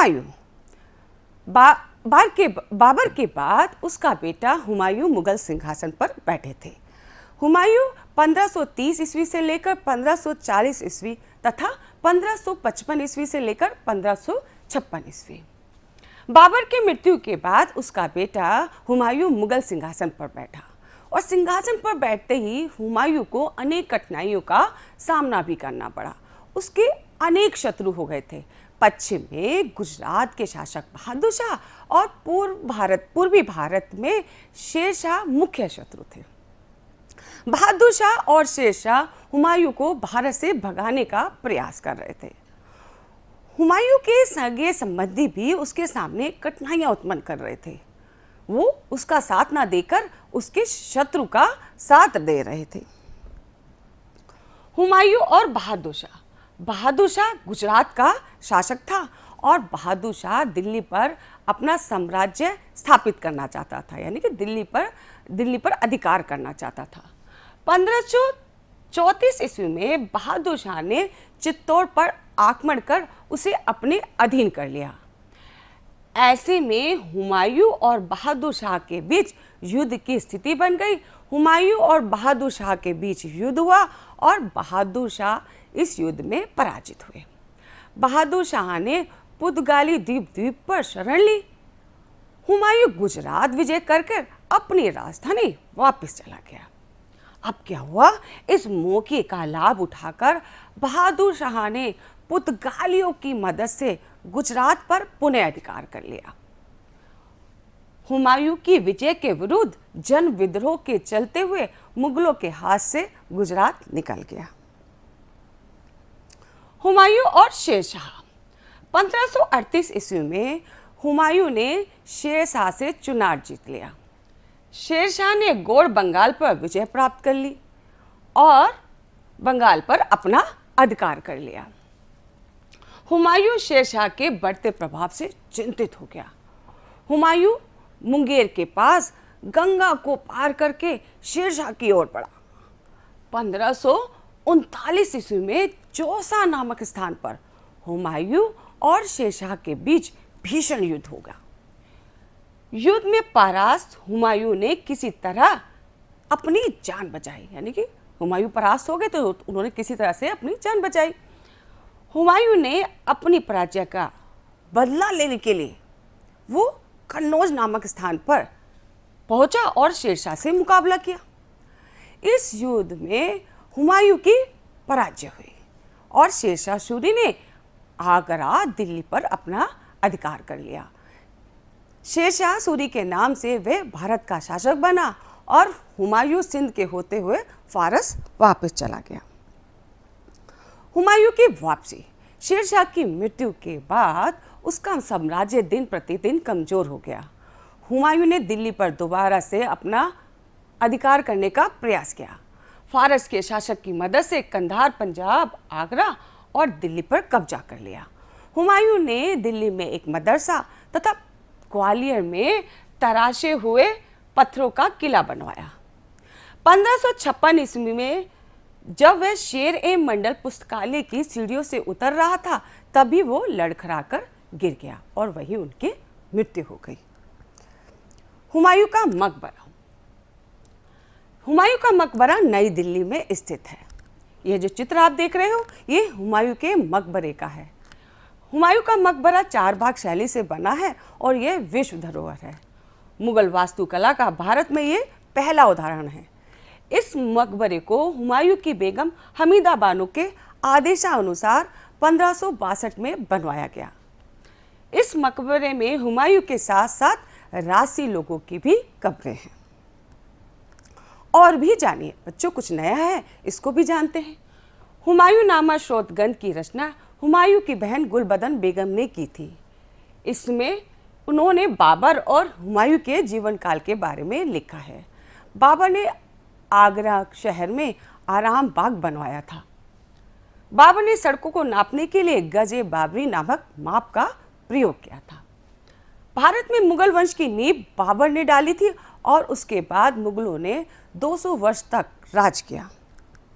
हुमायूं बाबर के बाद उसका बेटा हुमायूं मुगल सिंहासन पर बैठे थे। हुमायूं 1530 ईस्वी से लेकर 1540 ईस्वी तथा 1555 ईस्वी से लेकर 1556 ईस्वी। बाबर की मृत्यु के बाद उसका बेटा हुमायूं मुगल सिंहासन पर बैठा और सिंहासन पर बैठते ही हुमायूं को अनेक कठिनाइयों का सामना भी करना पड़ा। उसके अनेक शत्रु हो गए थे। पश्चिम में गुजरात के शासक बहादुर शाह और पूर्वी भारत में शेर शाह मुख्य शत्रु थे। बहादुर शाह और शेर शाह हुमायूं को भारत से भगाने का प्रयास कर रहे थे। हुमायूं के सगे संबंधी भी उसके सामने कठिनाइयां उत्पन्न कर रहे थे। वो उसका साथ ना देकर उसके शत्रु का साथ दे रहे थे। हुमायूं और बहादुर शाह गुजरात का शासक था और बहादुर शाह दिल्ली पर अपना साम्राज्य स्थापित करना चाहता था, यानी कि दिल्ली पर अधिकार करना चाहता था। 1534 ईस्वी में बहादुर शाह ने चित्तौड़ पर आक्रमण कर उसे अपने अधीन कर लिया। ऐसे में हुमायूं और बहादुर शाह के बीच युद्ध की स्थिति बन गई। हुमायूं और बहादुर शाह के बीच युद्ध हुआ और बहादुर शाह इस युद्ध में पराजित हुए। बहादुर शाह ने पुर्तगाली द्वीप पर शरण ली। हुमायूं गुजरात विजय कर अपनी राजधानी वापस चला गया। अब क्या हुआ, इस मौके का लाभ उठाकर बहादुर शाह ने पुर्तगालियों की मदद से गुजरात पर पुनः अधिकार कर लिया। हुमायूं की विजय के विरुद्ध जन विद्रोह के चलते हुए मुगलों के हाथ से गुजरात निकल गया। हुमायूं और शेर शाह 1538 ईस्वी में हुमायूं ने शेर शाह से चुनाव जीत लिया। शेर शाह ने गौड़ बंगाल पर विजय प्राप्त कर ली और बंगाल पर अपना अधिकार कर लिया। हुमायूं शेर शाह के बढ़ते प्रभाव से चिंतित हो गया। हुमायूं मुंगेर के पास गंगा को पार करके शेर शाह की ओर बढ़ा। 1539 ईस्वी में चौसा नामक स्थान पर हुमायूं और शेर शाह के बीच भीषण युद्ध होगा। युद्ध में परास्त हुमायूं ने किसी तरह अपनी जान बचाई, यानी कि हुमायूं परास्त हो गए तो उन्होंने किसी तरह से अपनी जान बचाई। हुमायूं ने अपनी पराजय का बदला लेने के लिए वो कन्नौज नामक स्थान पर पहुंचा और शेरशाह से मुकाबला किया। इस युद्ध में हुमायूं की पराजय हुई और शेरशाह सूरी ने आगरा दिल्ली पर अपना अधिकार कर लिया। शेरशाह सूरी के नाम से वह भारत का शासक बना और हुमायूं सिंध के होते हुए फारस वापस चला गया। हुमायूं की वापसी। शेरशाह की मृत्यु के बाद उसका साम्राज्य दिन प्रतिदिन कमजोर हो गया। हुमायूं ने दिल्ली पर दोबारा से अपना अधिकार करने का प्रयास किया। फारस के शासक की मदद से कंधार, पंजाब, आगरा और दिल्ली पर कब्जा कर लिया। हुमायूं ने दिल्ली में एक मदरसा तथा ग्वालियर में तराशे हुए पत्थरों का किला बनवाया। 1556 ईस्वी में जब वह शेर-ए-मंडल पुस्तकालय की सीढ़ियों से उतर रहा था तभी वो लड़खड़ाकर गिर गया और वहीं उनकी मृत्यु हो गई। हुमायूं का मकबरा। हुमायूं का मकबरा नई दिल्ली में स्थित है। यह जो चित्र आप देख रहे हो ये हुमायूं के मकबरे का है। हुमायूं का मकबरा 4 भाग शैली से बना है और यह विश्व धरोहर है। मुगल वास्तुकला का भारत में ये पहला उदाहरण है। इस मकबरे को हुमायूं की बेगम हमीदा बानो के आदेशानुसार 1562 में बनवाया गया। इस मकबरे में हुमायूं के साथ साथ राजसी लोगों की भी कब्रें हैं। और भी जानिए बच्चों, कुछ नया है इसको भी जानते हैं। हुमायूं नामा स्रोत ग्रंथ की रचना हुमायूं की बहन गुलबदन बेगम ने की थी। इसमें उन्होंने बाबर और हुमायूं के जीवन काल के बारे में लिखा है। बाबर ने आगरा शहर में आराम बाग बनवाया था। बाबर ने सड़कों को नापने के लिए गजे बाबरी नामक माप का प्रयोग किया था। भारत में मुगल वंश की नींव बाबर ने डाली थी और उसके बाद मुगलों ने 200 वर्ष तक राज किया।